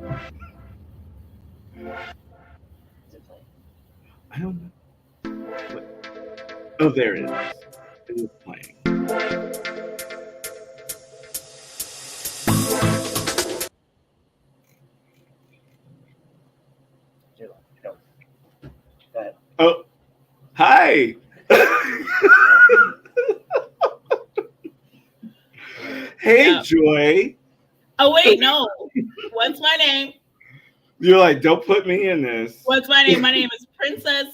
I don't know. Oh, there it is. It is playing. Oh, hi. Hey, Yeah. Joy. Oh wait, no. What's my name? You're like, don't put me in this. What's my name? My name is Princess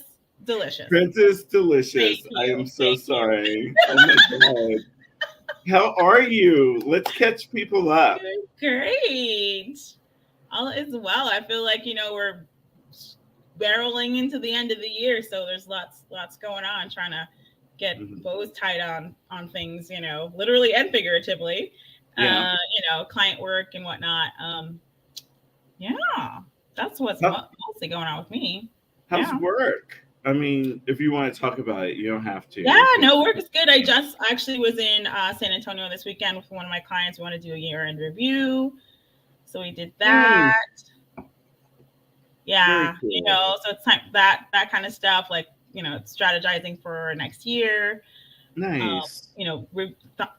Delicious. Princess Delicious. Thank I you. am so Thank you. sorry. Oh my God. How are you? Let's catch people up. Great. All is well. I feel like we're barreling into the end of the year, so there's lots going on. Trying to get Mhm. bows tied on things, literally and figuratively. Yeah. Client work and whatnot. Yeah, that's what's How, mostly going on with me. how's Yeah. work? I mean, if you want to talk about it, you don't have Yeah, to. no, work is good. I just actually was in San Antonio this weekend with one of my clients. We want to do a year-end review, so we did Mm, that. very Yeah, cool. so it's time that kind of stuff, like strategizing for next year. Nice. We're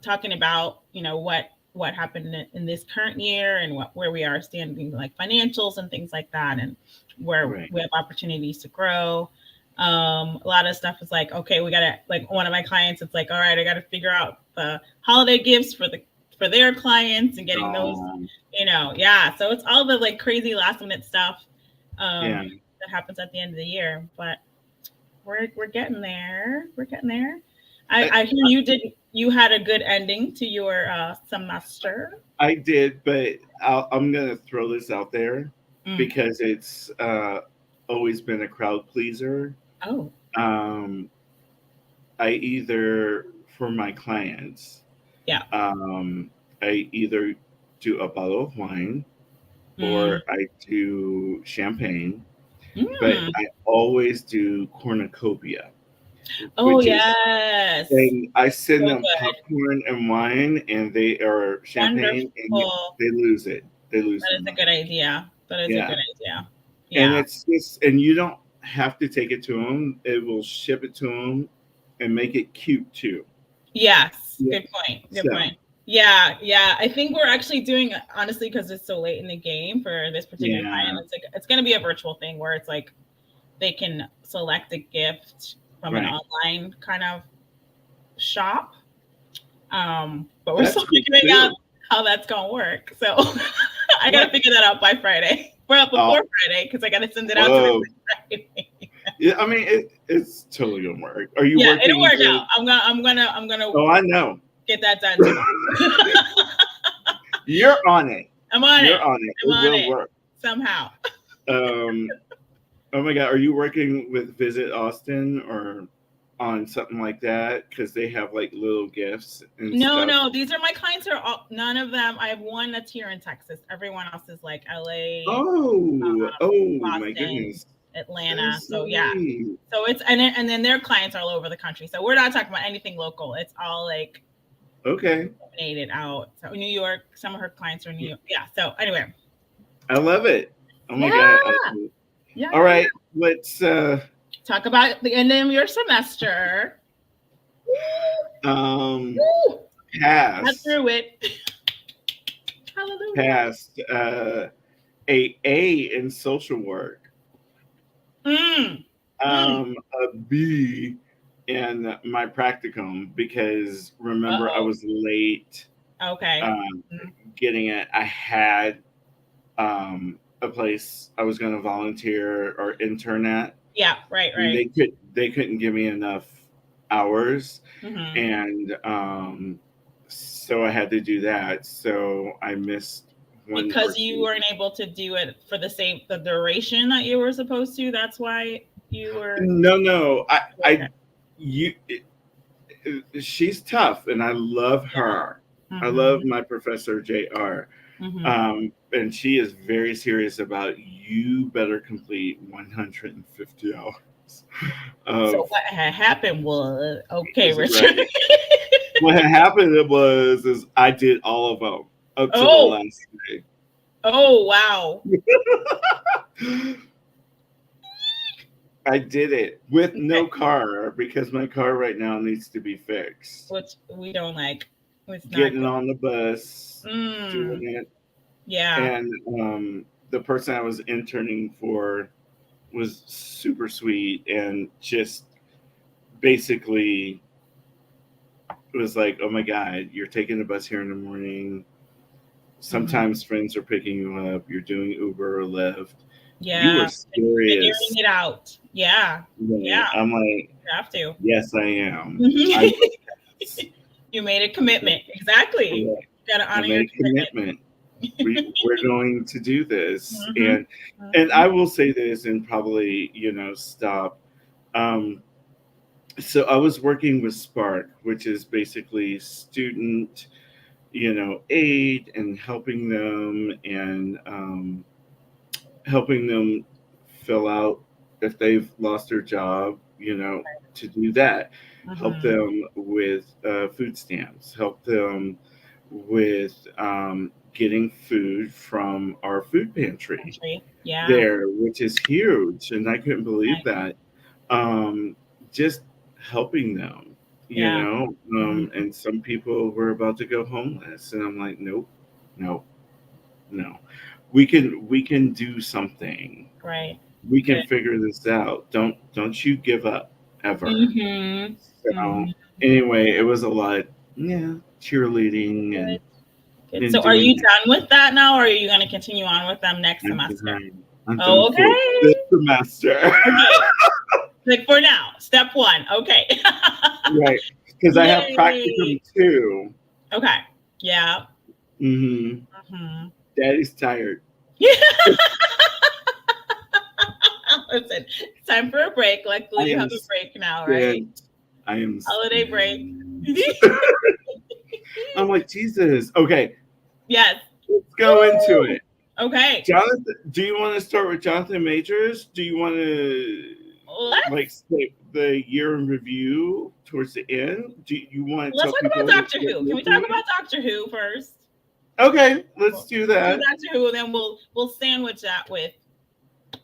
talking about what happened in this current year and where we are standing, like financials and things like that, and where Right. we have opportunities to grow. A lot of stuff is like, okay, we gotta, like, one of my clients, it's like, all right, I gotta figure out the holiday gifts for their clients and getting those, Um, yeah. So it's all the like crazy last minute stuff yeah. that happens at the end of the year, but we're getting there. We're getting there. I hear you had a good ending to your semester. I did, but I'm gonna throw this out there Mm. because it's always been a crowd pleaser. Oh. Um, I either for my clients, Yeah. I either do a bottle of wine Mm. or I do champagne, but Mm. I always do cornucopia, Oh which is yes. and I send So them good. popcorn and wine, and they are champagne, and Wonderful. they lose it. They lose That their is a good mind. idea. That is a Yeah, good idea. and Yeah. it's just, and you don't have to take it to them. It will ship it to them and make it cute too. Yes. Yeah. Good point. Good So point. Yeah, yeah. I think we're actually doing, honestly, because it's so late in the game for this particular yeah, client. It's going to be a virtual thing where it's like they can select a gift from an right. online kind of shop. But we're That's still cool figuring out too. how that's gonna work. So I gotta What? figure that out by Friday. Well, Oh, before Friday, because I gotta send it out to them whoa. by Friday. Yeah, I mean it's totally gonna work. Are you Yeah, it'll working work with? out. I'm gonna Oh, I know. get that done tomorrow. You're on it. I'm on You're it. on it. I'm It on will it work. somehow. Um, oh my God, are you working with Visit Austin or on something like that? Because they have like little gifts and No, stuff. no, these are my clients. Are all, none of them. I have one that's here in Texas. Everyone else is like LA, Oh, oh my Boston, goodness, that Atlanta. is so So yeah. neat. So it's and then their clients are all over the country. So we're not talking about anything local. It's all like Okay, disseminated out. So New York, some of her clients are in New York. Yeah. So anyway. I love it. Oh my Yeah. God. Yeah, All yeah, yeah. right, let's Talk about the end of your semester. um Woo! Got pass through it. Hallelujah. past A in social work, Mm. Mm. a B in my practicum because remember I Uh-oh. was late Okay. um, Mm. getting it. I had a place I was going to volunteer or intern at, Yeah, right, and right. they couldn't give me enough hours, Hmm. and so I had to do that. So I missed one or Because you two. weren't able to do it for the duration that you were supposed to. That's why you were No, no, okay. you. She's tough, and I love Yeah. her. I love Hmm. my professor Jr. Hmm. And she is very serious about you better complete 150 hours So of what had happened was, okay, Richard. right. What had happened was is I did all of them up to the Oh, last day. Oh, wow. I did it with no car because my car right now needs to be fixed. Which we don't like. It's not Getting good. on the bus, doing Mm, it, yeah. and the person I was interning for was super sweet and just basically was like, "Oh my god, you're taking the bus here in the morning. Mhm. Sometimes friends are picking you up. You're doing Uber or Lyft. You were Yeah. Figuring serious." it out. Yeah. Yeah. Yeah. I'm like, You have to. "Yes, I am. I will pass." You made a commitment. Exactly. You Correct. got to I honor your made a commitment. commitment. We're going to do this, Mhm. and Mhm. I will say this and probably stop. Um, so I was working with Spark, which is basically student aid and helping them fill out if they've lost their job, to do that. Help Mhm. them with food stamps, help them with getting food from our food pantry Country. Yeah. there, which is huge. And I couldn't believe Right. that. Just helping them, Yeah. Mhm. and some people were about to go homeless. And I'm like, nope, no, no. We can do something. Right. We can Good. figure this out. Don't you give up ever. Mhm. So Mhm. anyway, it was a lot, yeah, cheerleading and Good. Good. and So, are doing you that. done with that now, or are you going to continue on with them next I'm semester? done. I'm done Oh, for this okay. semester. Okay. Like for now, step one. Okay. Right. Because I have Yay. practicum too. Okay. Yeah. Hmm. Mhm. Daddy's tired. Yeah. Listen, it's time for a break. I Luckily, you have am a break now, right? spent. I am Holiday break. spent. I'm like, Jesus. Okay, Yes. let's go into Woo! it. Okay. Jonathan, do you want to start with Jonathan Majors? Do you want to Let's skip the year in review towards the end? Do you want to let's tell talk people about what Doctor you're Who. Can we talk doing? about Doctor Who first? Okay, let's do Let's do that. Doctor Who, then we'll sandwich that with the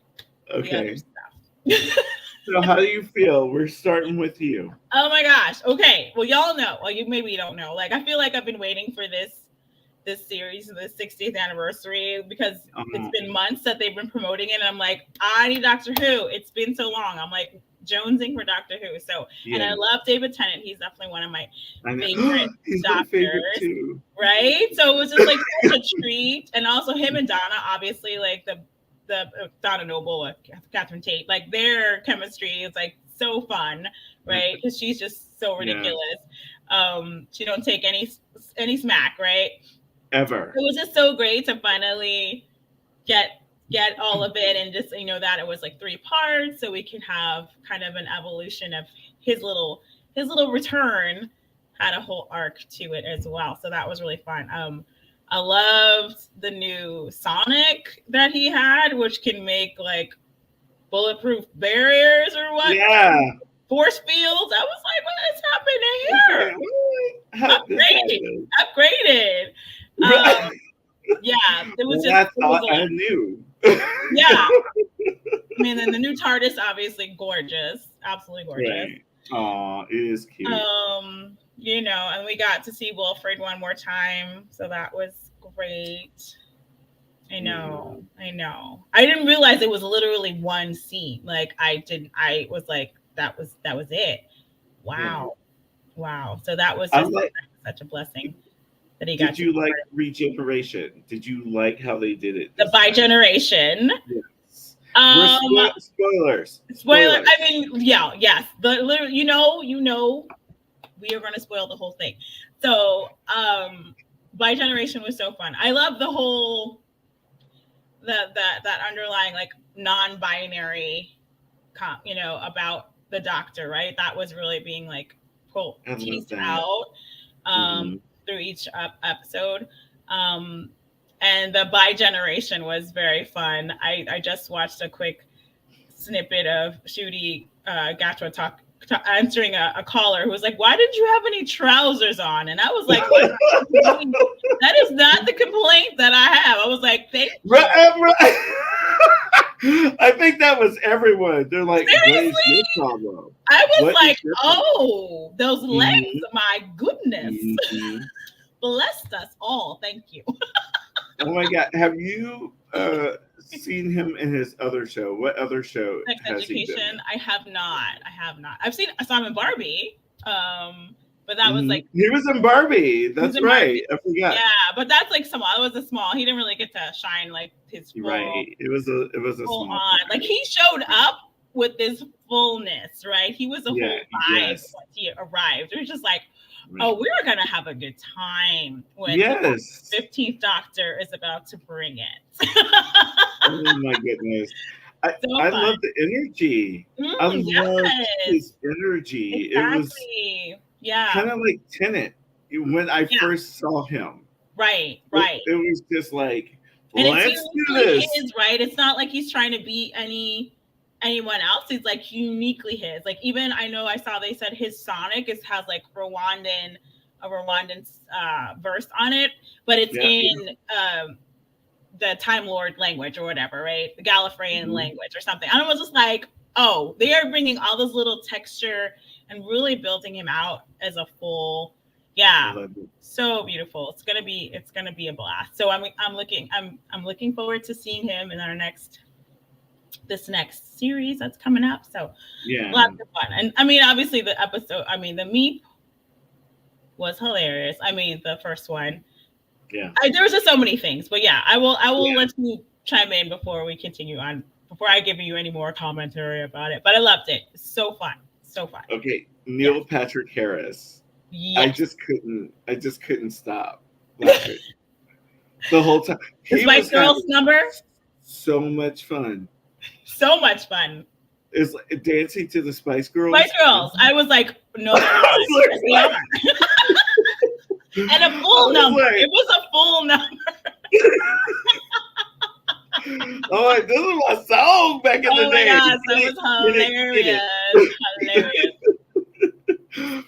other Okay. stuff. So how do you feel? We're starting with you. Oh my gosh. Okay. Well, y'all know. Well, you maybe you don't know. Like, I feel like I've been waiting for this series, the 60th anniversary, because it's Um, been months that they've been promoting it, and I'm like, I need Doctor Who. It's been so long. I'm like jonesing for Doctor Who. So, and I yeah, love David Tennant. He's definitely one of my I know. favorite He's my favorite doctors, too. right? So it was just like such a treat, and also him and Donna, obviously, like the Donna Noble, Catherine Tate, like their chemistry is like so fun, right? Because she's just so Yeah, ridiculous. She don't take any smack, right? ever. It was just so great to finally get all of it, and just that it was like 3 parts, so we could have kind of an evolution of his little return. Had a whole arc to it as well, so that was really fun. I loved the new Sonic that he had, which can make like bulletproof barriers or what, Yeah. force fields. I was like, what is happening Okay. here? How this Upgraded, happened? upgraded. Um, yeah, it was Well, just I it was thought a I lot. knew. Yeah, I mean, then the new TARDIS, obviously gorgeous, absolutely gorgeous. Right. Aw, it is cute. And we got to see Wilfred one more time, so that was great. I Yeah. know, I know. I didn't realize it was literally one scene. Like I was like, that was it. Yeah. Wow, wow. So that was I just like. such a blessing that he got Did to you be like part of Regeneration? Did you like how they did it the this Bi time? Generation. Yes. We're Um, spoilers. Spoiler. Spoilers. I mean, yeah, yes. The literally, we are going to spoil the whole thing. So, Bi Generation was so fun. I love the whole that underlying like non-binary, about the Doctor, right? That was really being like quote I love teased that. out Hmm. through each episode. Um, and the Bi Generation was very fun. I just watched a quick snippet of Shooty Gatra answering a caller who was like, "Why didn't you have any trousers on?" And I was like, "That is not the complaint that I have." I was like, "Thank you." Right. I think that was everyone. They're like, "What is your problem?" I was What like, is your problem? "Oh, those legs! Mhm. My goodness, Mhm. blessed us all. Thank you." Oh my God! Have you seen him in his other show? What other show Sex has he been Education. in? I have not. I saw him in Barbie. But that was like He was in Barbie. he was That's in Barbie. right. I forgot. Yeah, but that's like small. It was a small. He didn't really get to shine like his Right. It was a full small on. part. Like he showed up with this fullness, right? He was a Yeah, whole vibe yes. once he arrived. It was just like, Right. oh, we're gonna have a good time when Yes. the 15th Doctor is about to bring it. Oh my goodness. I fun. love the energy. I love Yes, his energy. It was exactly. Yeah, kind of like Tenet when I first saw him. right. It was just like, And it's let's do uniquely this. his, right? It's not like he's trying to beat anyone else. It's like uniquely his. Like even I know I saw they said his Sonic has like a Rwandan verse on it, but it's in the Time Lord language or whatever, right? The Gallifreyan language or something. And I was just like, oh, they are bringing all this little texture and really building him out as a full. Yeah, so beautiful. It's gonna be a blast. So I'm looking forward to seeing him in this next series that's coming up. So lots of fun. And I mean, obviously the Meep was hilarious. I mean, the first one. Yeah. There was just so many things, but yeah, I will let you chime in before we continue on. Before I give you any more commentary about it, but I loved it. So fun. Okay, Neil Patrick Harris. Yes. I just couldn't stop laughing the whole time. The Spice Girls number. So much fun. So much fun. It's like dancing to the Spice Girls. Spice Girls. I was like, no, they are. And a full number. It was a full number. Oh, this was my song back in the day. Oh my gosh, that was hilarious. Hilarious.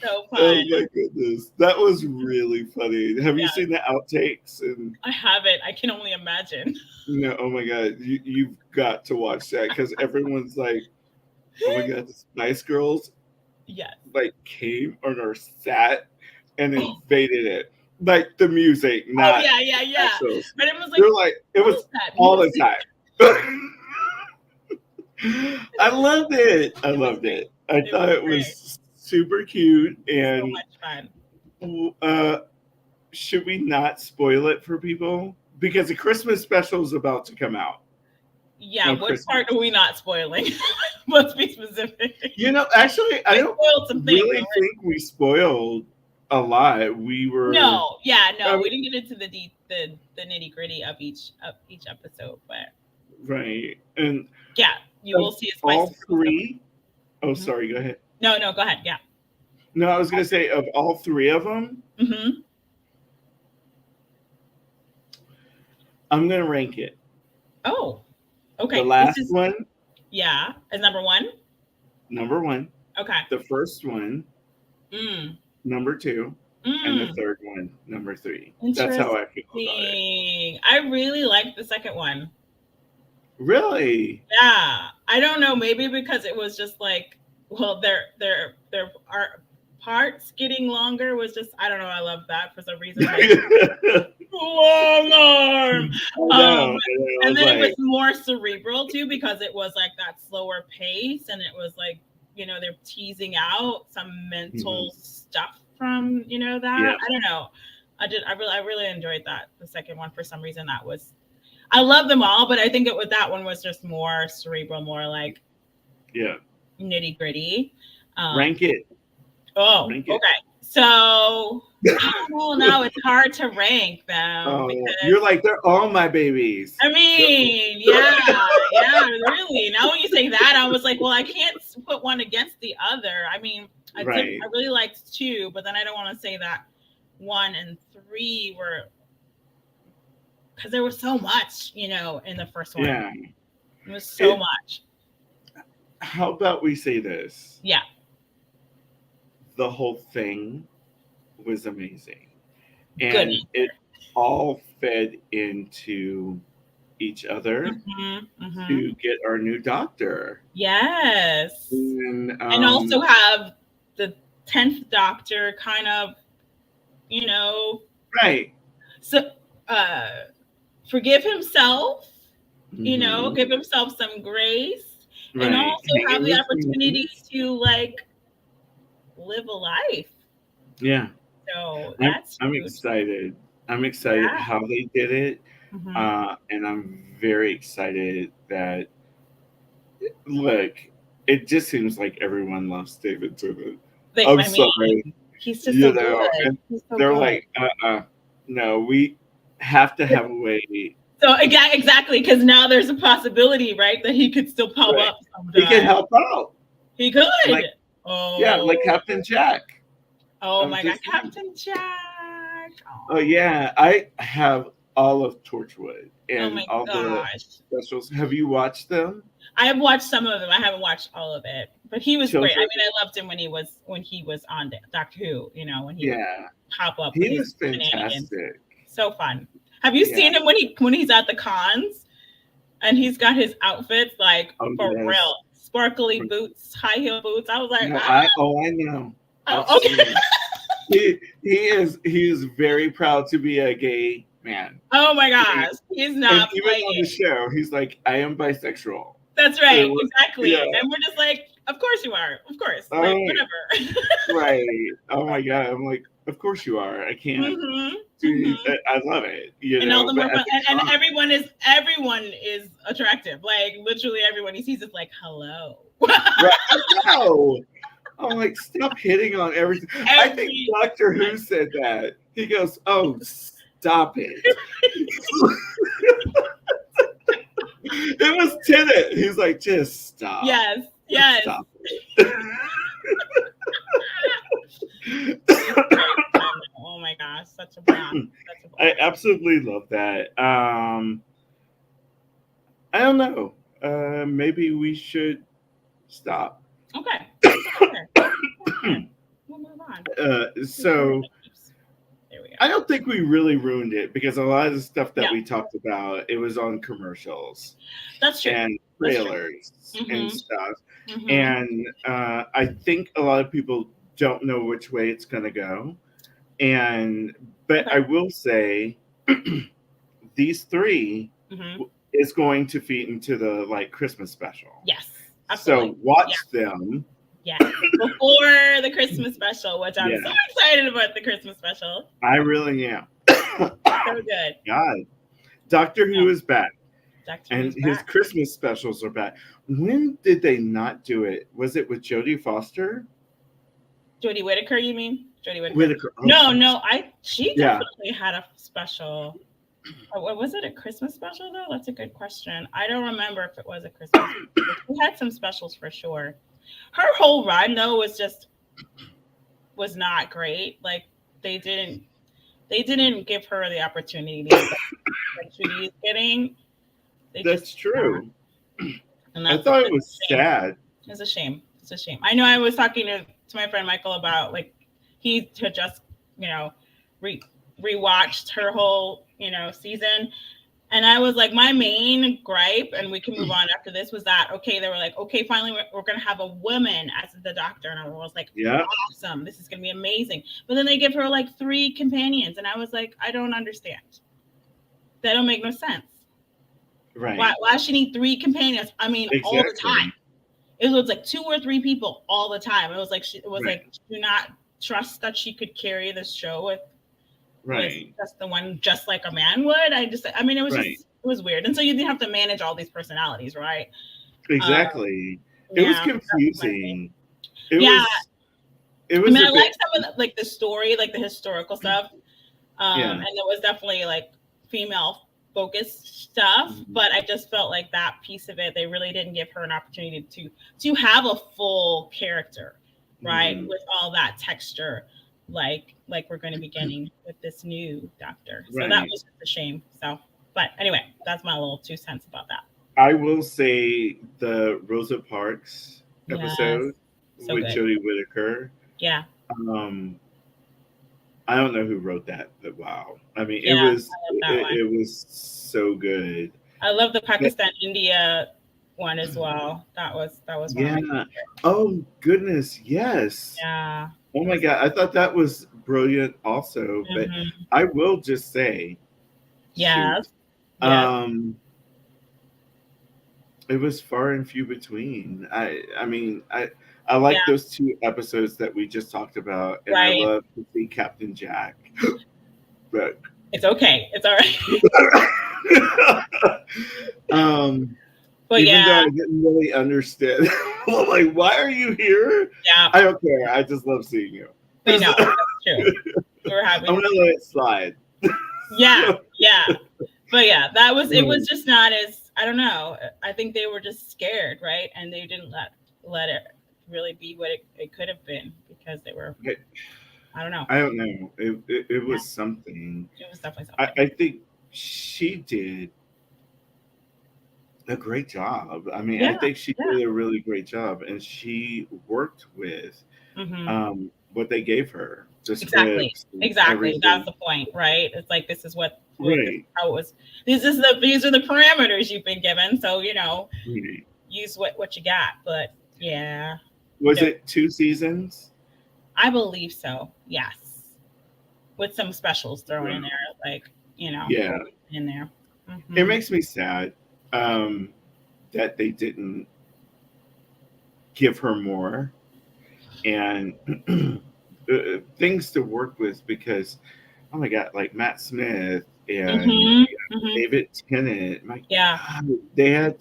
So fun. Oh my goodness, that was really funny. Have you seen the outtakes? And I haven't. I can only imagine. No, oh my God, you've got to watch that because everyone's like, oh my God, the Spice Girls, like came on our set and invaded it. Like the music, not yeah. But it was like they're like it was all the time. I loved it. I thought it was super cute and so much fun. Should we not spoil it for people? Because the Christmas special is about to come out. Yeah, what Christmas part are we not spoiling? Let's be specific. Actually, I don't really think we spoiled a lot. We were we didn't get into the nitty gritty of each episode, but right and you will see all three. Oh, sorry. Go ahead. No, go ahead. Yeah. No, I was gonna say of all three of them. I'm gonna rank it. Oh, okay. The last one. Yeah, is number one. Number one. Okay. The first one. Number two. And the third one, number three. That's how I feel about it. I really like the second one. Really? Yeah. I don't know. Maybe because it was just like, well, their parts getting longer was just, I don't know. I love that for some reason. Long arm. And then it was more cerebral too because it was like that slower pace and it was like, they're teasing out some mental stuff from that. I don't know. I really enjoyed that. The second one, for some reason, I love them all, but I think that one was just more cerebral, more like nitty gritty. Rank it. Oh, rank it. Okay. So now it's hard to rank them. Oh, you're like, they're all my babies. I mean, yeah, really. Now when you say that, I was like, well, I can't put one against the other. I mean, I really liked 2, but then I don't want to say that 1 and 3 were, because there was so much, in the first one. Yeah. It was so much. How about we say this? Yeah. the whole thing was amazing, Good. and it all fed into each other Mm-hmm. to get our new doctor. Yes. And And also have the 10th Doctor kind of, you know, right, so forgive himself, mhm, give himself some grace, and right. also Hang have in the with some opportunity months. to like live a life. Yeah, So I'm that's I'm huge. excited. I'm excited Yeah. how they did it, Hmm. and I'm very excited that look. It just seems like everyone loves David Tennant. I'm I mean, sorry, he's just you so good. know, and He's so they're good. like, no, we have to have a way. So again, exactly, because now there's a possibility, right, that he could still pop Right. up He can sometime. help out, He could. like yeah, Oh, like Captain Jack. oh I'm my God, just saying. Captain Jack. Oh Oh, yeah, I have all of Torchwood oh and my all the gosh. specials. Have you watched them? I have watched some of them. I haven't watched all of it, but he was great. I Children? mean, I loved him when he was on Doctor Who. When he would Yeah, pop up with he his was shenanigans. fantastic. So fun. Have you Yeah. seen him when he's at the cons and he's got his outfits like Oh for yes. real, sparkly boots, high heel boots? I was like, No, ah, I know. I've oh, okay. seen him. He is very proud to be a gay man. Oh my And, gosh, he's and not even on the playing. show, he's like, I am bisexual. That's It right, was exactly. yeah. And we're just like, of course you are, of course, like Oh, whatever. right. Oh my god. I'm like, of course you are. I can't Hmm. do. Hmm. I love it. You And all know, the but more at fun, the and time, everyone is attractive. Like literally everyone he sees is like, hello. right? I know. I'm like, stop hitting on everything. I think Every Doctor Who said that. He goes, "Oh, stop it." It was Tennant. He's like, just stop. yes, Just yes. stop it. He's great. I know. Oh my gosh, such a blast. Such a I blast. absolutely love that. I don't know. Maybe we should stop. Okay. Okay. Okay. We'll move on. So There we go. I don't think we really ruined it because a lot of the stuff that No, we talked about, it was on commercials that's true. and That's true. trailers and Mm-hmm. stuff. Mm-hmm. And I think a lot of people don't know which way it's going to go. But Okay. I will say these three Mm-hmm. is going to feed into the like Christmas special. Yes. Absolutely. So watch them. Yes. Before the Christmas special, which I'm Yeah, so excited about the Christmas special. I really am. So good. God, Doctor Yeah. Who is back. Doctor And Who's his back. Christmas specials are back. When did they not do it? Was it with Jodie Foster? Jodie Whittaker, you mean? Jodie Whittaker. Whittaker. Oh, No. She yeah. definitely had a special. Was it a Christmas special though? That's a good question. I don't remember if it was a Christmas. We had some specials for sure. Her whole run though was not great. Like they didn't give her the opportunity that she's getting. That's true. And I that's thought it was sad. It's a shame. It's a shame. I know I was talking to my friend Michael about like he had just rewatched her whole season, and I was like, my main gripe, and we can move on after this, was that okay? They were like, okay, finally we're gonna have a woman as the doctor, and I was like, Yeah. awesome, this is gonna be amazing. But then they give her like 3 companions, and I was like, I don't understand. That don't make no sense. Right. Why does she need 3 companions? I mean, Exactly. all the time. It was like 2 or 3 people all the time. It was like like, do not trust that she could carry this show with just the one, just like a man would. I mean, it was just, it was weird. And so you didn't have to manage all these personalities, right? Exactly. It was confusing. It was. I mean, I like some of the story, like the historical stuff. Yeah. And it was definitely like female focused stuff, but I just felt like that piece of it, they really didn't give her an opportunity to have a full character, right? With all that texture, like we're going to be getting with this new doctor. So that was just a shame. So, but anyway, that's my little 2 cents about that. I will say the Rosa Parks episode with Jodie Whittaker. Yeah. Um, I don't know who wrote that, but wow. I mean, Yeah, I love that one. it was so good. I love the But, Pakistan India one as well. That was one of yeah. my favorites. Oh goodness, yes. Yeah. Oh It my was god, I thought that was brilliant also. But hmm I will just say, Yes. shoot, Yes. um, it was far and few between. I Yeah. like those two episodes that we just talked about, and I Right. love to see Captain Jack. But It's okay. It's all right. um, But even though yeah. I didn't really understand, I'm like, why are you here? Yeah. I don't care. I just love seeing you. I I'm know. That's true. We're happy gonna to see. let it slide. Yeah. Yeah. But yeah, it was Mm, just not as, I don't know. I think they were just scared, right? And they didn't let it really be what it could have been because they were, I, I don't know. I don't know. It Yeah. was something. It was definitely something. I think she did a great job. I mean, I Yeah. think she Yeah. did a really great job, and she worked with hmm what they gave her, the Exactly. scripts and Exactly. That's everything. the point, right? It's like this is what this is Right. how it was. These are the parameters you've been given. So Right. use what you got. But yeah, Was no, it 2 seasons? I believe so. Yes, with some specials thrown in Wow. there, like Yeah. in there. It hmm makes me sad um, that they didn't give her more and things to work with because, oh my God, like Matt Smith and hmm hmm David Tennant, my Yeah, God, they had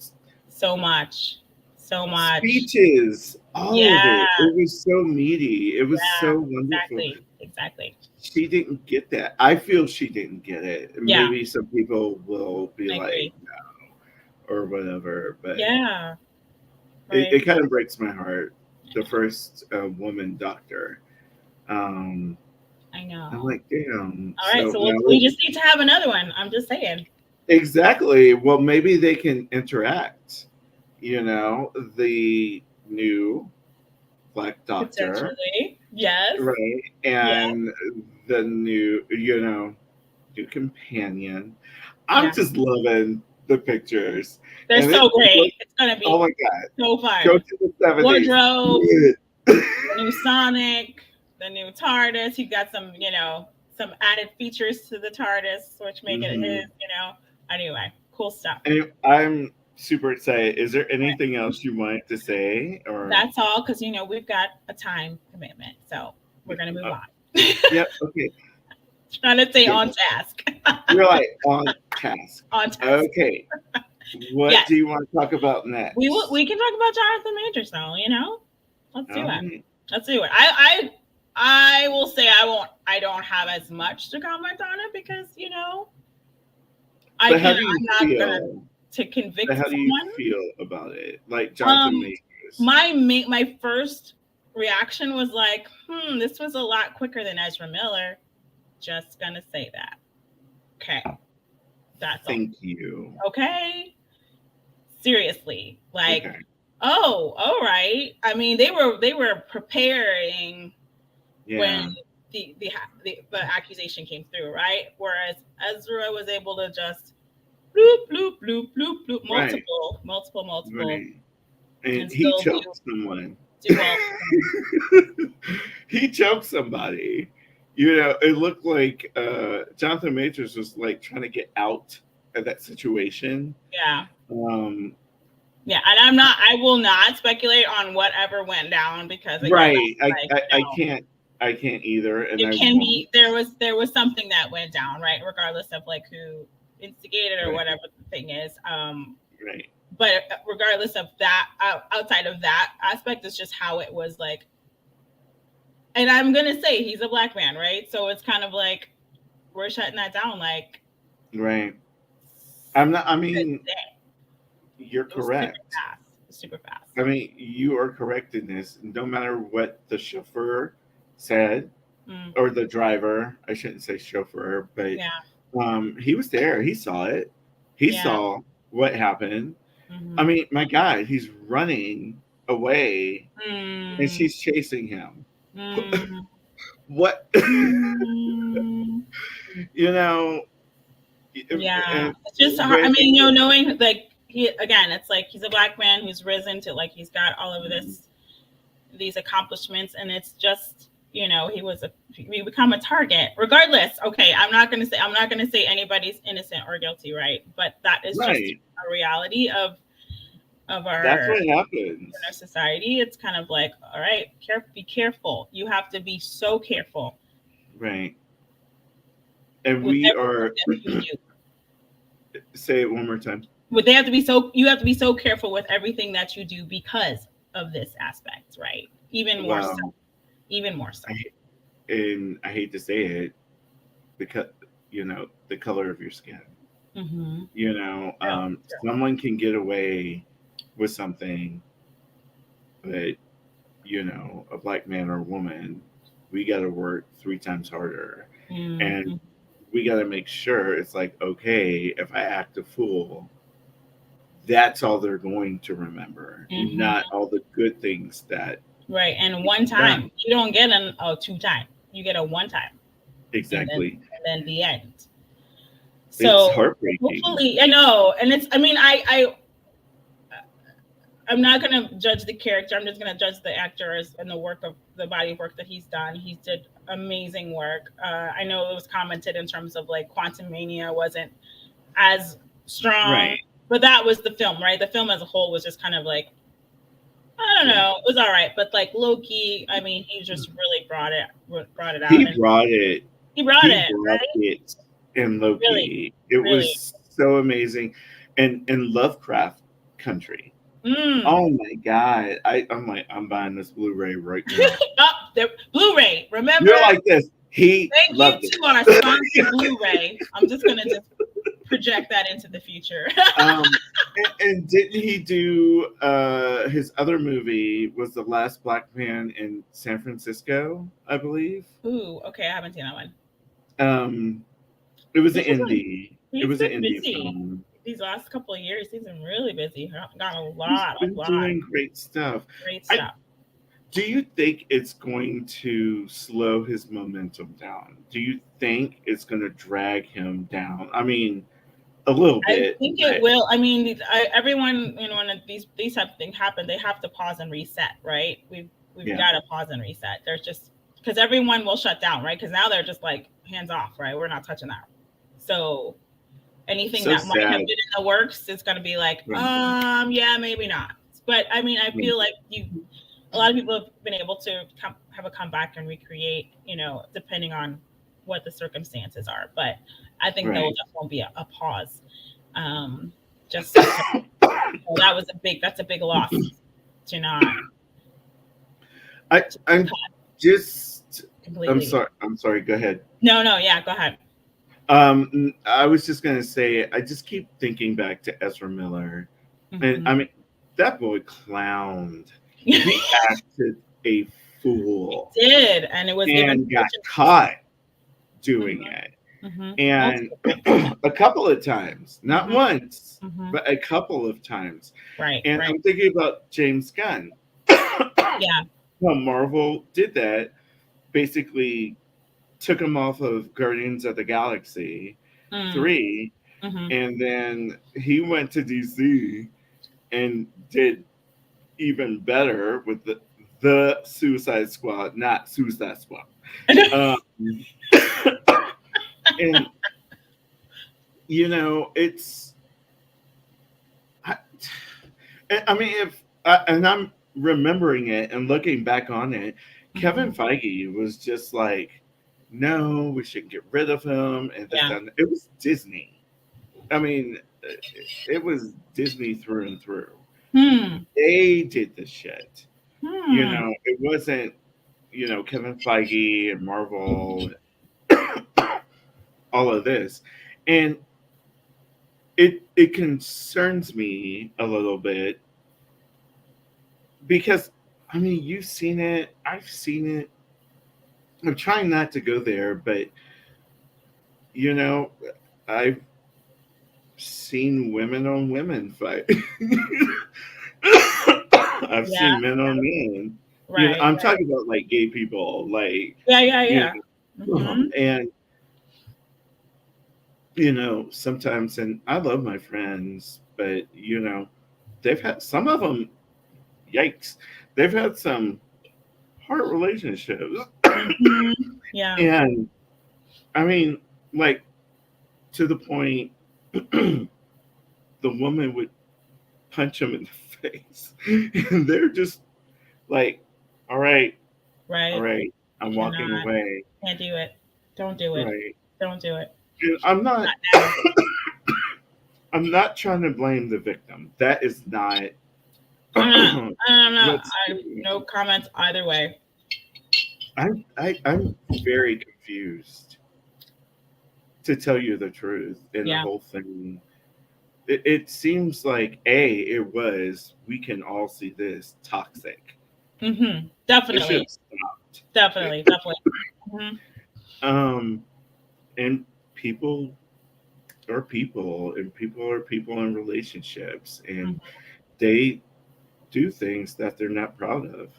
so much, so much. speeches, all of Yeah, it. It was so meaty. It was yeah, so wonderful. exactly, exactly. She didn't get that. I feel she didn't get it. Yeah, Maybe some people will be I like, agree. or whatever, but Yeah, it right. kind of breaks my heart. The first woman doctor. Um, I I'm know. like, damn. All right, So so now, we just need to have another one. I'm just saying. exactly. Well, maybe they can interact. The new black doctor, Potentially. Yes. right? Yeah. And the new companion. I'm Yeah. just loving the pictures. They're And so great. It's gonna oh be my God, so fun. go to the 70s. Wardrobe, Do it. the new Sonic, the new TARDIS. He got some added features to the TARDIS, which make it Hmm. his. Anyway, cool stuff. And I'm super excited. Is there All right. anything else you wanted to say? Or, That's all because we've got a time commitment. So we're gonna move uh, on. yep, okay. Trying to stay Yeah, on task. you're like on task. On task. Okay. What Yes. do you want to talk about next? We can talk about Jonathan Majors now. Let's do All it. right. Let's do it. I will say I don't have as much to comment on it because But how do you I'm not gonna feel? to But convict how do you someone. feel about it? Like Jonathan Um Majors. my first reaction was like, this was a lot quicker than Ezra Miller. Just gonna say that. Okay. That's all. Thank you. Okay. Seriously. Like, Okay. oh, all right. I mean, they were preparing Yeah. when the accusation came through, right? Whereas Ezra was able to just bloop bloop bloop bloop bloop Right. multiple, Right. And and he still choked someone. do well. He choked somebody. It looked like Jonathan Majors was like trying to get out of that situation. Yeah, Um, yeah. And I will not speculate on whatever went down because again, right. that's like I can't. I can't either, and it I can won't. be there was something that went down, right? Regardless of like who instigated or Right. whatever the thing is. Right. But regardless of that, outside of that aspect, it's just how it was like. And I'm gonna say he's a black man, right? So it's kind of like we're shutting that down. Like, Right. I'm not. I mean, it you're was super correct. fast, super fast. I mean, you are correct in this. No matter what the chauffeur said, Mm, or the driver, I shouldn't say chauffeur, but yeah, he was there. He saw it. He yeah. saw what happened. I Mm-hmm. mean, my God, he's running away, and Mm, she's chasing him. mm, what? Mm, You know, yeah, and it's just hard. I with mean, knowing like he again, it's like he's a black man who's risen to like he's got all of these accomplishments, and it's just we become a target regardless. Okay, I'm not gonna say anybody's innocent or guilty, right? But that is just right, a reality of that's our what happens, society. It's kind of like, all right, be careful. You have to be so careful right? And with we everything are. that you do. Say it one more time. But they have to be so you have to be so careful with everything that you do because of this aspect, right? Even more so. Well, Even more so. I, and I hate to say it, because the color of your skin. Mm-hmm. True. True. Someone can get away with something, but a black man or woman, we got to work three times harder, and Mm-hmm. we got to make sure it's like, okay, if I act a fool, that's all they're going to remember, not Mm-hmm. all the good things that Right. And you've one done. time. You don't get a two time. You get a one time. Exactly. And then the end. It's So heartbreaking. hopefully I know. And it's I mean, I'm not gonna judge the character. I'm just gonna judge the actors and the work of the body of work that he's done. He's did amazing work. I know it was commented in terms of like Quantum Mania wasn't as strong, Right. but that was the film, right? The film as a whole was just kind of like I don't Yeah. know, it was all right, but like Loki, I mean, he just really brought it out, He and brought it. he brought He it brought right, it in really, Loki. It really. was so amazing. And in Lovecraft country. Mm. Oh my god. I'm buying this Blu-ray right now. Oh, Blu-ray. Remember, You're like this. He thank you loved to our it. sponsor, Blu-ray. I'm just gonna just project that into the future. And didn't he do his other movie was The Last Black Man in San Francisco, I believe. Ooh, okay, I haven't seen that one. Um it was an He's been indie. It he's was an been indie busy film. these last couple of years. He's been really busy. Got He's a been lot, doing great stuff. great I stuff. Do you think it's going to slow his momentum down? Do you think it's going to drag him down? I mean, a little I bit, think it but will. I mean, everyone, when these type of things happen, they have to pause and reset, right? We've yeah, got to pause and reset. There's just because everyone will shut down, right? Because now they're just like hands off, right? We're not touching that. So anything so that might have sad. been in the works is going to be like, Right, yeah, maybe not. But I mean, I right, feel like a lot of people have been able to have a comeback and recreate, depending on what the circumstances are. But I think there will right. definitely be a pause, just because that's a big loss to not I to I'm cut just I'm completely. sorry. I'm sorry. Go ahead. No, no, yeah, go ahead. I was just gonna say I just keep thinking back to Ezra Miller, and Hmm. I mean that boy clowned. He He acted a fool did, and it was given and got permission to do. caught doing Hmm. it. Hmm. And Multiple times. a couple of times, not Hmm. once, Hmm. but a couple of times. Right, And right. I'm thinking about James Gunn. Yeah. Well, Marvel did that, basically took him off of Guardians of the Galaxy Mm. 3, Hmm. and then he went to DC and did even better with the Suicide Squad, not Suicide Squad. Um, and it's I, I mean, if and I'm remembering it and looking back on it, Kevin Hmm. Feige was just like, "No, we should get rid of him." And Yeah. it was Disney. I mean, it was Disney through and through. Hmm. They did the shit. Hmm. It wasn't Kevin Feige and Marvel, all of this, and it concerns me a little bit because I mean you've seen it, I've seen it. I'm trying not to go there, but you know, I've seen women on women fight. I've Yeah. seen men on men. Right. I'm Right. talking about like gay people, like, Yeah. Yeah. you Yeah. Hmm. and sometimes, and I love my friends, but they've had some of them, yikes, they've had some hard relationships. Hmm. Yeah. And I mean, like, to the point the woman would punch him in the face. And they're just like, all right, all Right. right, I'm walking Cannot. away. Can't do it. Don't do it. Right. Don't do it. And I'm not Not now. I'm not trying to blame the victim. That is not I'm not. I'm not. what's I no comments either way. I'm very confused, to tell you the truth, in the Yeah. whole thing. It seems like we can all see this, toxic. Hmm. It should Definitely. have stopped. Definitely. Definitely. Hmm. Um, and people people are people in relationships, and they do things that they're not proud of,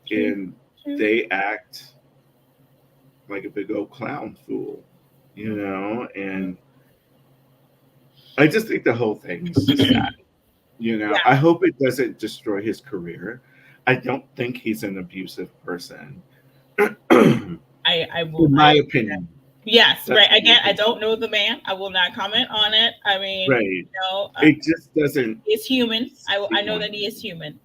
True. and True. they act like a big old clown fool, and I just think the whole thing is just sad. Yeah. I hope it doesn't destroy his career. I don't think he's an abusive person. In I will. my opinion. Yes. That's Right. my Again, I opinion. don't know the man. I will not comment on it. I mean, Right. no. It just doesn't He's human. I know that seem he is human.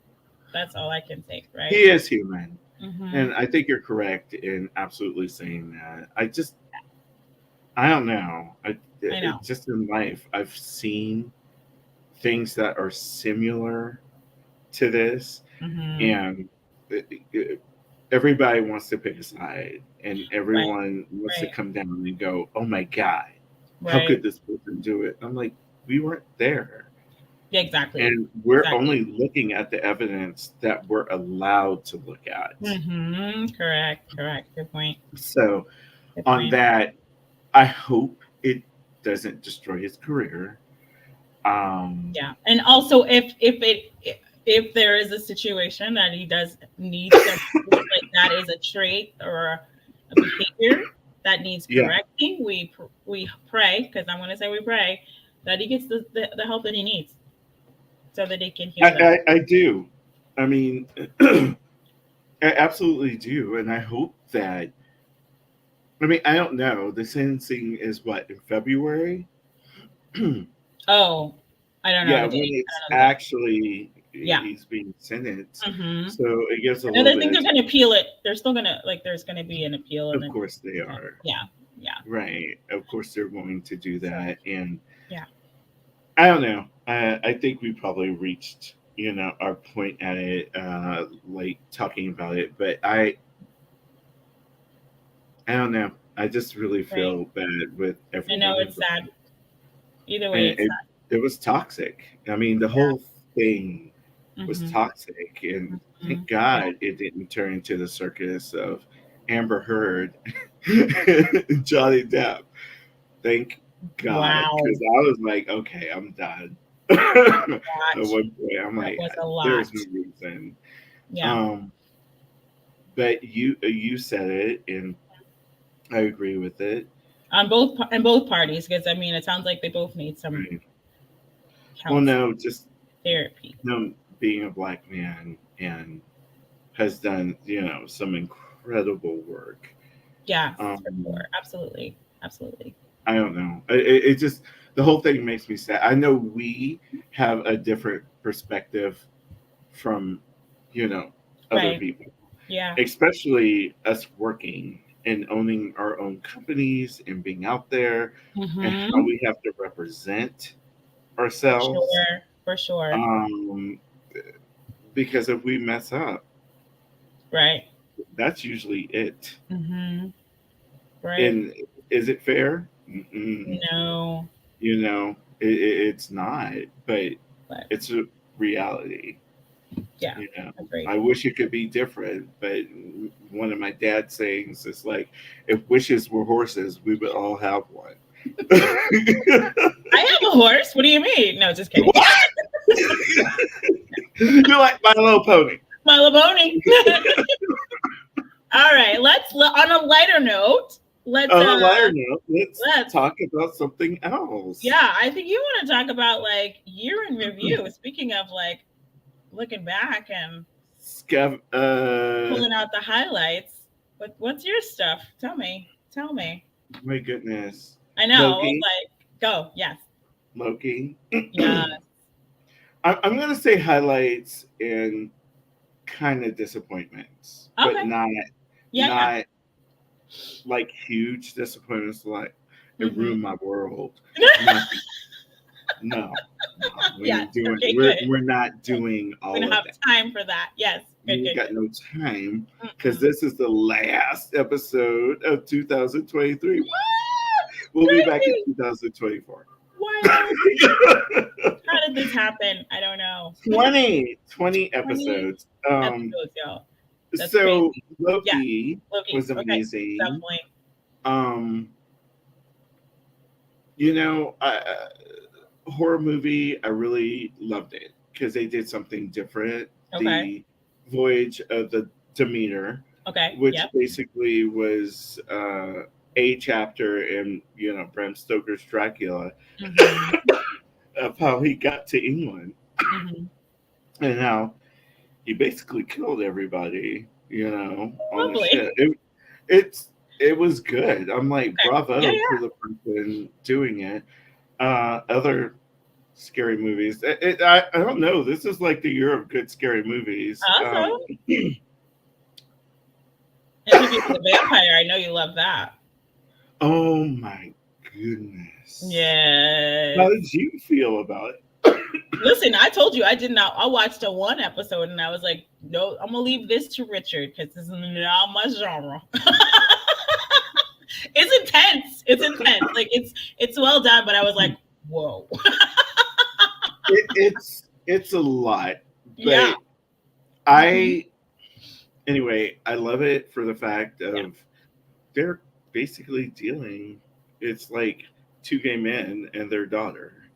That's all I can say. he Right. is human. Hmm. And I think you're correct in absolutely saying that. I don't know. I know. Just in life, I've seen things that are similar to this, Hmm. and everybody wants to pick a side, and Right. everyone wants to Right. come down and go, "Oh my god, how Right. could this person do it?" I'm like, we weren't there, Yeah, exactly. and we're Exactly. only looking at the evidence that we're allowed to look at. Hmm. Correct. Correct. Good point. So, Good on point. that, I hope it doesn't destroy his career. Yeah. And also, if there is a situation that he does need some, like that is a trait or a behavior that needs Yeah, correcting, we pray, because I'm going to say we pray that he gets the help that he needs so that he can heal that. I do. I mean, I absolutely do, and I hope that. I mean, I don't know. The sentencing is what, in February? Oh, I don't know Yeah, the when date. it's I don't know the date. actually Yeah. he's being sentenced, Hmm. so it gives a I know little they think bit they're of. going to appeal it. They're still going to, like, there's going to be an appeal, and Of then course they are. yeah, yeah. Right. Of course they're going to do So that, and yeah, I don't know. I think we probably reached our point at it, like talking about it, but I don't know. I just really right. feel bad with I know everyone it's sad. involved. Either way, And it's sad. it was toxic. I mean, the whole thing Yeah. was Hmm. toxic, and Hmm. thank Yeah. God it didn't turn into the circus of Amber Heard and Johnny Depp. Thank God, Wow. because I was like, okay, I'm done. At Lot. one point, I'm That like, was a lot. there's no reason. Yeah. Um, but you said it, and I agree with it. On both parties, because I mean, it sounds like they both need some Right. Well, counseling, no, just therapy. being a black man and has done some incredible work. Yes, for Um, sure. Absolutely. Absolutely. I don't know. It just, the whole thing makes me sad. I know we have a different perspective from other Right. people, Yeah. especially us working and owning our own companies and being out there, and how Hmm. we have to represent For ourselves. sure. For sure. Um, because if we mess up, Right. that's usually it. Hmm. Right. And is it fair? Mm-mm. No. It's not, but But it's a reality. yeah. You know, Agreed. I wish it could be different, but one of my dad's sayings is like, if wishes were horses, we would all have one. I have a horse. What do you mean? No, just kidding. What? You like My Little Pony? My Laboni. All right, on a lighter note, let's On a lighter note, let's let's- talk about something else. yeah, I think you want to talk about like year in review. Speaking of like looking back and pulling out the highlights. What's your stuff? Tell me. My goodness. I know. Loki. Like, go. Yes. Loki. Yes. I'm gonna say highlights and kind of disappointments, Okay. but not Yeah. like huge disappointments. Like it ruined my world. No, Yeah, we're not doing all we don't of have that. time for that. Yes. We got no time because this is the last episode of 2023. What? We'll be back in 2024. Why? How did this happen? I don't know. 20 episodes. Episodes, y'all. That's So crazy. Loki Loki was amazing. Definitely. You know, horror movie, I really loved it because they did something different. Okay. The Voyage of the Demeter, Okay. which basically was a chapter in Bram Stoker's Dracula of how he got to England and how he basically killed everybody. On the ship. It was good. I'm like, bravo for the person doing it. Other scary movies. I don't know. This is like the year of good scary movies. Awesome. Interview with the Vampire. I know you love that. Oh my goodness. Yeah. How did you feel about it? Listen, I told you I did not. I watched one episode and I was like, no, I'm gonna leave this to Richard because this is not my genre. It's intense. Like it's well done, but I was like, whoa. It's a lot. But anyway, I love it for the fact of they're basically dealing. It's like two gay men and their daughter.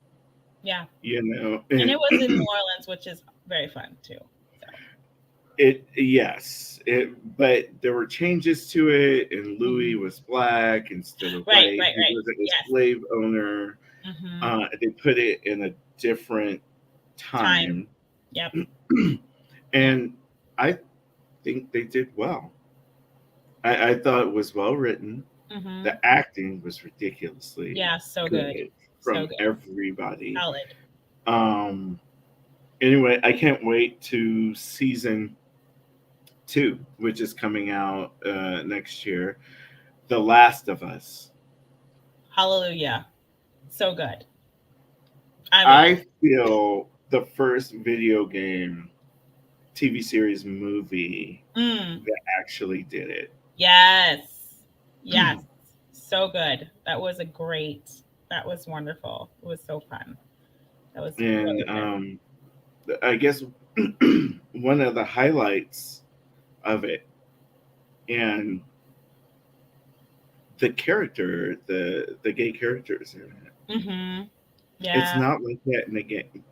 Yeah. And it was in New Orleans, which is very fun too. But there were changes to it, and Louis was black instead of white. He was a slave owner. They put it in a different time. Yep. And I think they did well. I thought it was well written. The acting was ridiculously so good from everybody. Solid. Anyway, I can't wait to season 2, which is coming out next year. The Last of Us. Hallelujah. So good. I feel the first video game, TV series, movie that actually did it. Yes. So good. That was wonderful. It was so fun. That was and I guess one of the highlights of it and the character, the gay characters in it. It's not like that in the game.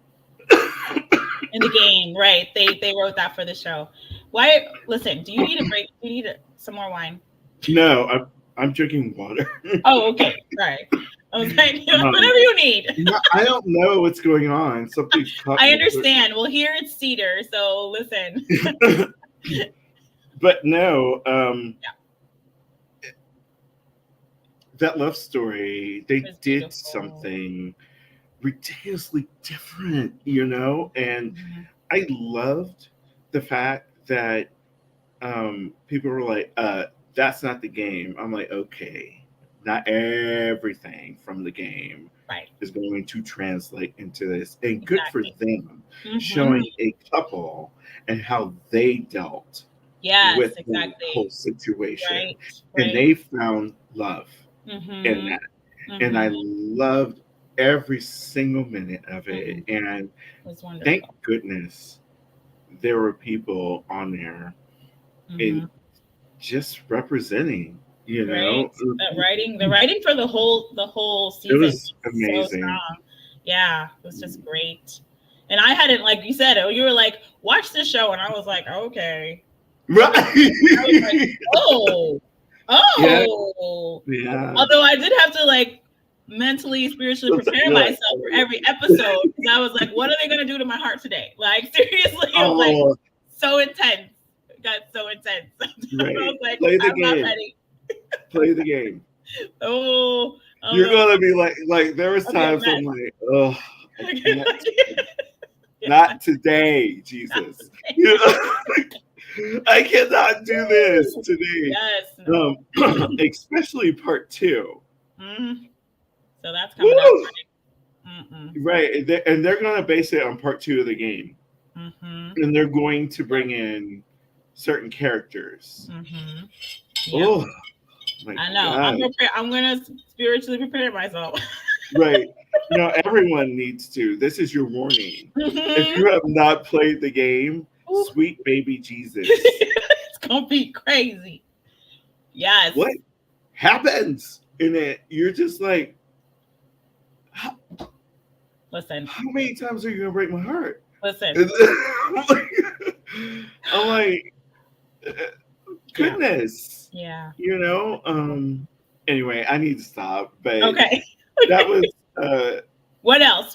In the game, right? They wrote that for the show. Why? Listen, do you need a break? Do you need some more wine? No, I'm drinking water. Oh, okay. Sorry. I was like, whatever you need. I don't know what's going on. Something's caught. I understand. Well, here it's cedar, so listen. But no, that love story, they did beautiful. Something ridiculously different, and I loved the fact that people were like, that's not the game. I'm like, okay, not everything from the game is going to translate into this, and good for them showing a couple and how they dealt with the whole situation. And they found love in that. And I loved every single minute of it. And thank goodness there were people on there and just representing, the writing for the whole season. It was amazing. So strong. Yeah, it was just great. And I hadn't, like you said, you were like, watch this show. And I was like, okay. Right. I was like, oh. Yeah. Although I did have to like mentally, spiritually prepare myself for every episode because I was like, what are they going to do to my heart today? Like, seriously, it was like so intense. It got so intense. Right. I was like, Play the I'm not game. ready. Play the game. Oh, You're gonna be like there was times I'm like, oh, I can't. Not today, Jesus. You know? I cannot do this today. Yes. No. Especially part 2. Mm-hmm. So that's coming up. Right. And they're going to base it on part 2 of the game. Mm-hmm. And they're going to bring in certain characters. Mm-hmm. Yep. Oh, I know. I'm going to spiritually prepare myself. Right. Everyone needs to. This is your warning. If you have not played the game, sweet baby Jesus. It's going to be crazy. Yes. What happens in it? You're just like, listen. How many times are you going to break my heart? Listen. I'm like, goodness. Yeah. Anyway, I need to stop. But okay. That was. What else?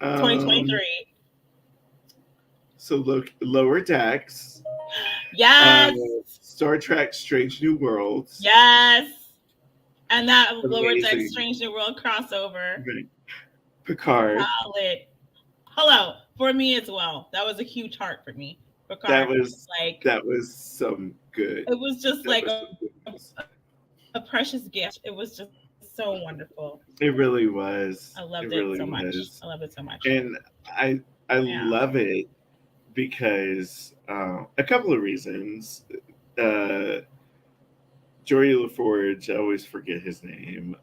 2023. So look, Lower Decks. Yes. Star Trek: Strange New Worlds. Yes. And that Amazing. Lower Decks: Strange New World crossover. Right. Picard. Solid. Hello. For me as well. That was a huge heart for me. Picard. That was some good. It was just a precious gift. It was just so wonderful. It really was. I loved it so much. I love it so much. And I love it because a couple of reasons. Geordi LaForge, I always forget his name.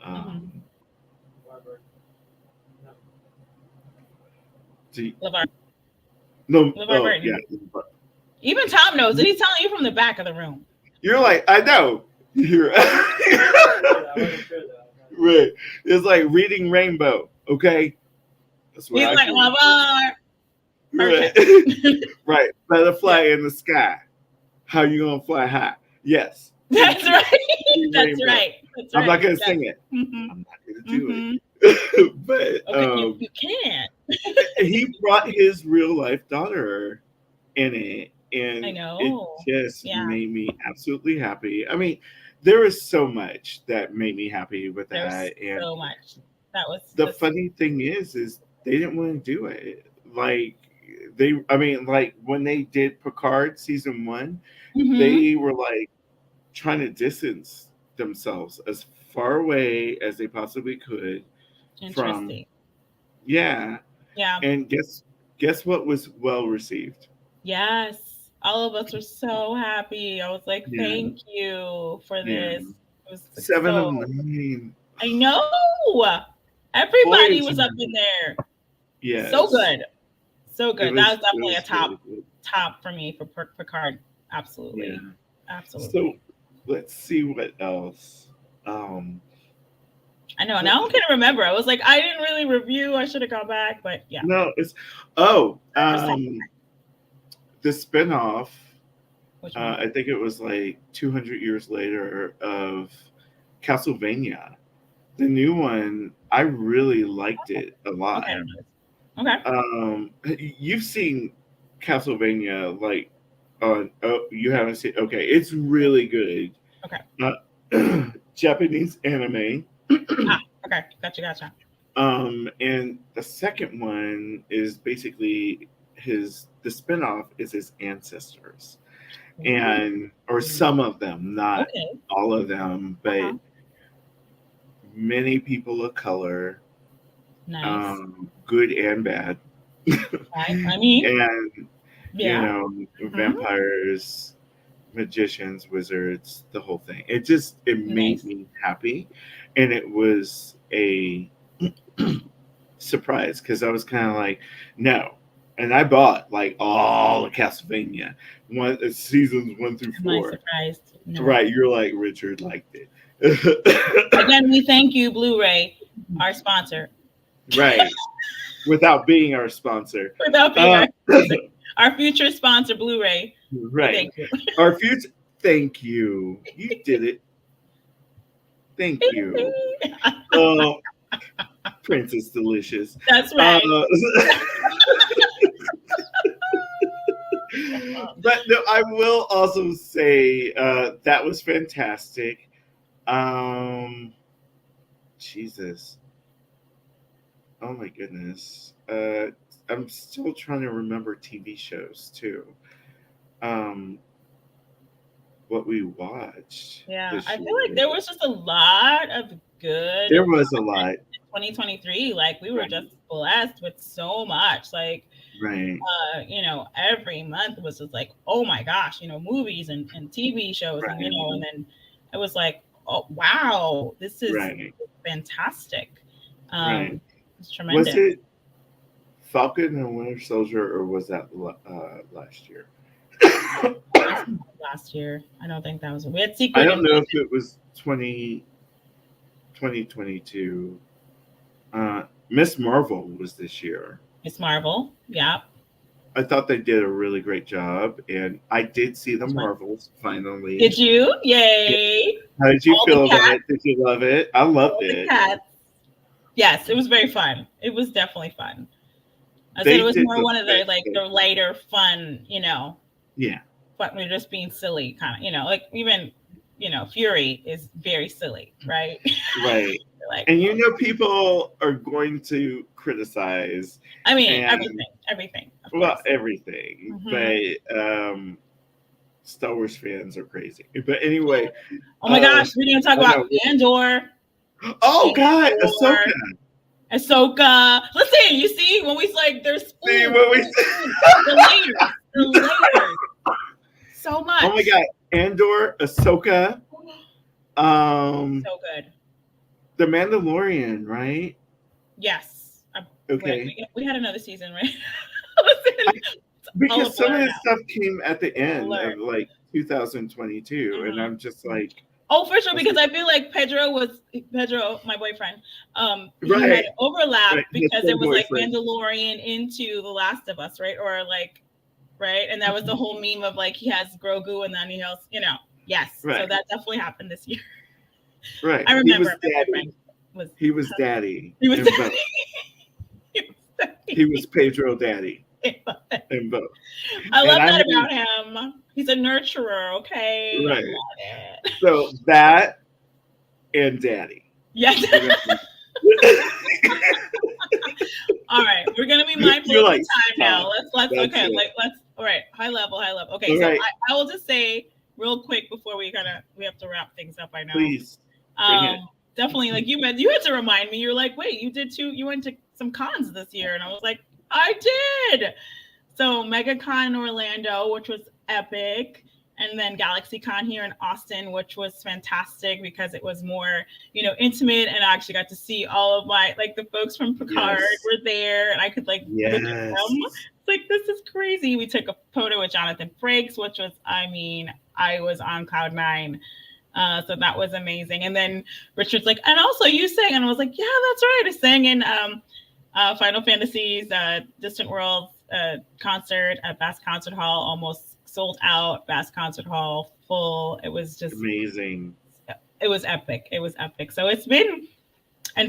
LeVar. No, LeVar yeah. Even Tom knows it. He's telling you from the back of the room. You're like, I know. You're right. It's like reading Rainbow. Okay, that's what he's like. LeVar. Right. Right. Butterfly in the sky. How you gonna fly high? Yes. That's right. That's right. I'm not gonna sing it. I'm not gonna do it. But you can. He brought his real life daughter in it, and I know. It just made me absolutely happy. I mean, there was so much that made me happy with that. And so much. That was the funny thing is they didn't want to do it. Like when they did Picard season 1, they were like trying to distance themselves as far away as they possibly could from. Yeah. And guess what was well received? Yes. All of us were so happy. I was like, thank you for this. It was 7 of 9. I know. Everybody was up in there. Yeah. So good. So good. That was definitely a top for me for Picard. Absolutely. Yeah. Absolutely. So let's see what else. I know. Now I can't remember. I was like, I didn't really review. I should have gone back, but yeah. No, it's the spinoff. I think it was like 200 years later of Castlevania. The new one, I really liked it a lot. Okay. You've seen Castlevania like on? Oh, you haven't seen? Okay, it's really good. Okay. Japanese anime. Okay. Gotcha. And the second one is basically the spinoff is his ancestors, or some of them, not all of them, but many people of color, good and bad. I mean, and vampires, magicians, wizards, the whole thing. It made me happy, and it was a surprise because I was kind of like, no. And I bought like all of Castlevania, seasons 1 through 4. Am I surprised? No. Right, you're like Richard liked it. Again, we thank you, Blu-ray, our sponsor. Right. without being our sponsor. Without being Uh, our future sponsor, Blu-ray. right. Thank you. Our future. Thank you. You did it. Thank you. Oh, Princess Delicious. That's right. But no, I will also say that was fantastic. Jesus. Oh my goodness. I'm still trying to remember TV shows too. What we watched. Yeah, this I feel year. like there was just a lot of good. There was a lot. 2023, like we were Right. just blessed with so much. Like, Right. every month was just like, oh my gosh, movies and TV shows, Right. and then it was like, oh wow, this is Right. fantastic. Right. It's tremendous. Was it Falcon and Winter Soldier, or was that last year? Last year, I don't think that was. We had Secret. I don't know if it was 2022. Miss Marvel was this year. Miss Marvel, yeah. I thought they did a really great job, and I did see the Marvels finally. Did you? Yay! How did you All feel the about it? Did you love it? I loved All the it. cats. Yes, it was very fun. It was definitely fun. I They said it was did more the one of the best like thing. the lighter, fun, Yeah. but we're just being silly kind of, like even Fury is very silly, right? Right. Like, And people are going to criticize. I mean, and- everything. Of Well, course. everything. Mhm. But Star Wars fans are crazy. But anyway. Oh my gosh, we're gonna talk I about Andor. Oh God, Andor. Ahsoka. Listen, you see when we like there's See what we the layers. So much. Oh my God, Andor, Ahsoka, So good. The Mandalorian, right? Yes. Okay. Wait, we had another season, right? Listen, Because some of blur this stuff came at the end Blur. of like 2022, and I'm just like, oh, for sure, because I feel like Pedro, my boyfriend, he Right. had overlap Right, his because it was like boyfriend. Mandalorian into The Last of Us, right? Or like, right? And that was the whole meme of like he has Grogu and then he has, yes. So Right. that definitely happened this year. right. I remember He was daddy. He was daddy. He was in daddy. both. He was Pedro daddy in both. I love And that I about him. He's a nurturer, okay? I Right. love it. So that and daddy. Yes. All right, we're gonna be mindful You're of like, the time now. Let's that's okay. it. Let's all right. High level. Okay, All so right. I will just say real quick before we have to wrap things up. I know. Please. bring it. Definitely, like you had to remind me. You're like, wait, you went to some cons this year, and I was like, I did. So MegaCon in Orlando, which was epic. And then GalaxyCon here in Austin, which was fantastic because it was more, intimate, and I actually got to see all of the folks from Picard Yes. were there, and I could look at Yes. them. It's like, this is crazy. We took a photo with Jonathan Frakes, which was, I was on cloud nine. So that was amazing. And then Richard's like, and also you sang, and I was like, yeah, that's right. I sang in Final Fantasy's Distant Worlds concert at Bass Concert Hall, almost sold out. Bass Concert Hall full. It was just Amazing. It was epic. So it's been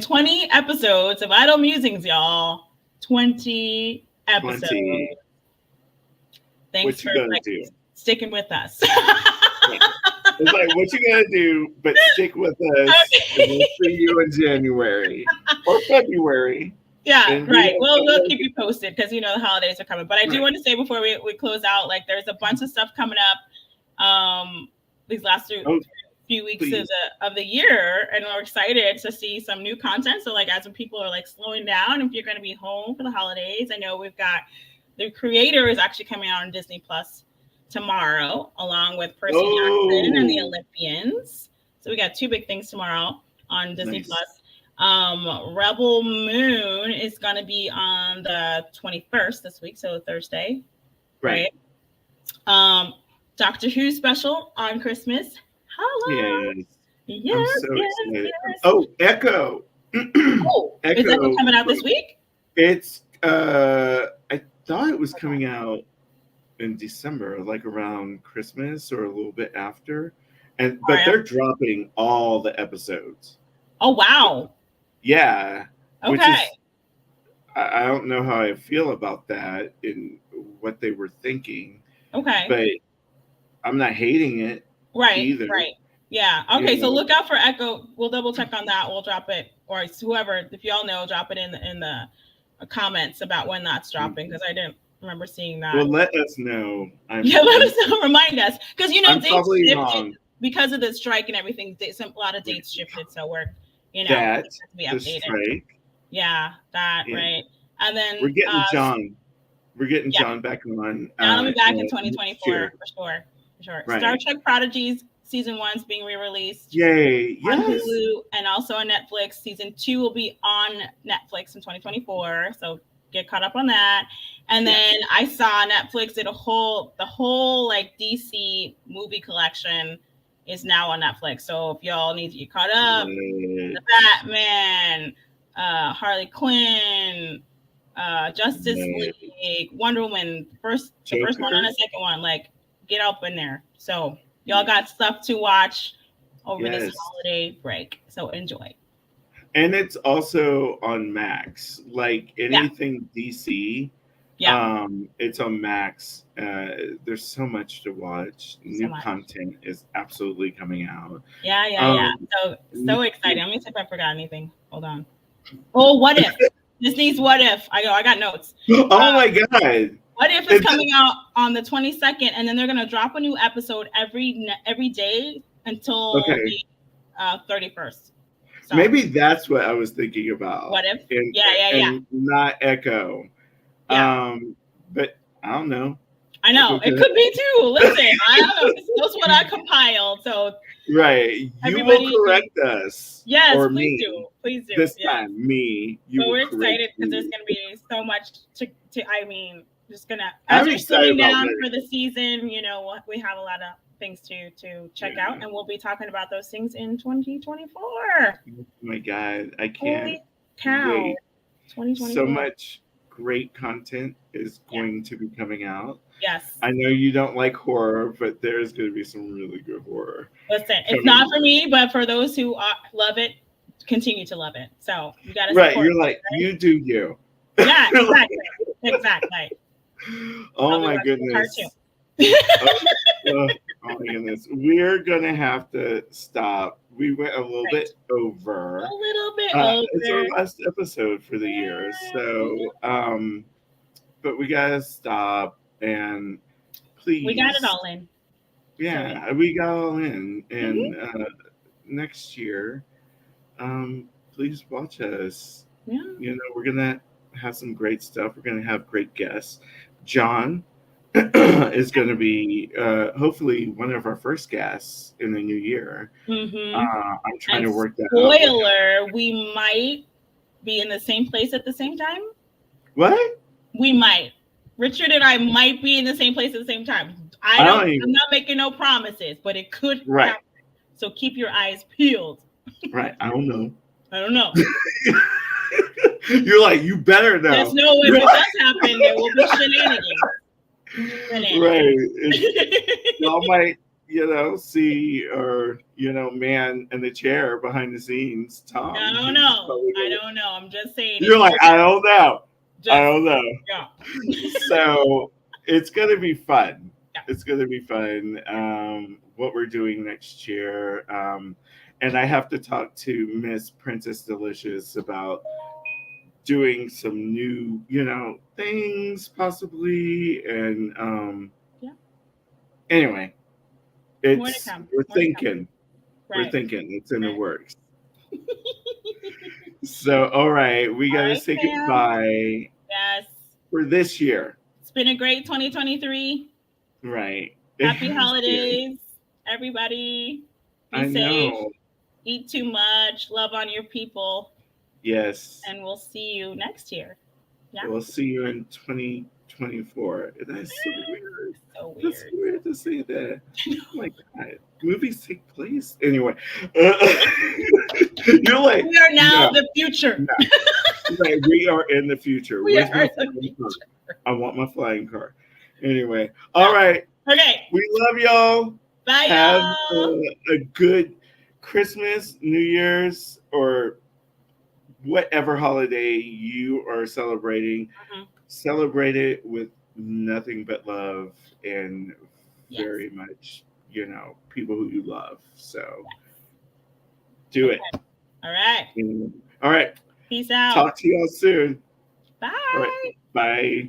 20 episodes of Idle Musings, y'all. 20 episodes. 20. Thanks What for you gonna do? sticking with us. It's like, what you gonna do? But stick with us, and we'll see you in January or February. Yeah, And right. we- We'll keep you posted because the holidays are coming. But I do want to say before we close out, like there's a bunch of stuff coming up these last few weeks of the year, and we're excited to see some new content. So like as when people are like slowing down, if you're going to be home for the holidays, I know we've got The Creator is actually coming out on Disney Plus tomorrow, along with Percy Jackson and the Olympians. So we got two big things tomorrow on Disney Nice. Plus. Rebel Moon is going to be on the 21st this week, so Thursday, Right. Doctor Who special on Christmas. Hello. Yes. I'm so excited. Yes. Oh, Echo. Oh, is Echo. Echo coming out this week? It's I thought it was coming out in December, like around Christmas or a little bit after. And All but right. they're dropping all the episodes. Oh wow. Yeah, which Okay. is I don't know how I feel about that and what they were thinking, Okay. but I'm not hating it Right. either. Right. Yeah. You Okay. So know, look out for Echo. We'll double check on that. We'll drop it, or whoever, if y'all know, drop it in the comments about when that's dropping, because I didn't remember seeing that. well, let us know. Yeah, let us know. Remind us, because I'm dates probably shifted wrong. because of the strike and everything. A lot of dates shifted, so we're That to be the updated. strike. Yeah, that Yeah. right. And then We're getting John. We're getting yeah. John back on. John will be back in next 2024 year. for sure. Right. Star Trek Prodigies season 1's being re-released. Yay! On Yes. Hulu and also on Netflix. Season 2 will be on Netflix in 2024. So get caught up on that. And then I saw Netflix did the whole like DC movie collection is now on Netflix. So if y'all need to get caught up, the Batman, Harley Quinn, Justice League, Wonder Woman, the first one and the second one, like get up in there. So y'all got stuff to watch over this holiday break. So enjoy. And it's also on Max. Like anything DC, it's on Max. There's so much to watch. New content is absolutely coming out. Yeah. So exciting. Let me see if I forgot anything. Hold on. Oh, What If? Disney's What If. I got notes. Oh my God. What If is coming out on the 22nd, and then they're gonna drop a new episode every day until the 31st. So. Maybe that's what I was thinking about. What If? And not Echo. Yeah. But I don't know. I know it could be too. Listen, I don't know. That's what I compiled. So right, you will correct us. Yes, or please me. Please do. This time, me. But we're excited because there's gonna be so much to. I mean, just gonna as we're slowing down for the season. We have a lot of things to check out, and we'll be talking about those things in 2024. Oh my God, I can't. Holy cow! Wait. 2024. So much great content is going to be coming out. Yes. I know you don't like horror, but there's going to be some really good horror. Listen, it's not for me, but for those who love it, continue to love it. So you got to right. You're like, you do you. Yeah, exactly. Oh my goodness. Oh my goodness. We're going to have to stop. We went a little bit over. A little bit over. It's our last episode for the year. So, but we got to stop and please. We got it all in. Yeah, we got all in. And next year, please watch us. Yeah. We're going to have some great stuff. We're going to have great guests. John is going to be hopefully one of our first guests in the new year. Mm-hmm. I'm trying to work that out. Spoiler, we might be in the same place at the same time. What? We might. Richard and I might be in the same place at the same time. I'm not making no promises, but it could happen. So keep your eyes peeled. Right. I don't know. You're like, you better know. Just know if it does happen, there will be shenanigans. Right. Y'all might, see or, man in the chair behind the scenes, Tom. I don't know. I'm just saying. You're like, I don't know. Yeah. So it's going to be fun. Yeah. It's going to be fun. What we're doing next year. And I have to talk to Miss Princess Delicious about doing some new, things possibly. And anyway, we're thinking. We're thinking it's in the works. So, all right, we got to say goodbye. Yes. For this year. It's been a great 2023. Right. Happy holidays, everybody. Be safe. Eat too much. Love on your people. Yes. And we'll see you next year. Yeah. We'll see you in 2024. 24. That is so weird. So That's weird. weird to say that. Oh my god. Movies take place anyway. You're like, We are now no, the future. no. Like, we are in the future. We Where's are my in the flying car? future. I want my flying car. Anyway, all right. Okay. We love y'all. Bye, Have y'all. a good Christmas, New Year's, or whatever holiday you are celebrating. Mhm. Celebrate it with nothing but love and Yes. very much, people who you love. So do it. All right. All right. Peace out. Talk to y'all soon. Bye. All right. Bye.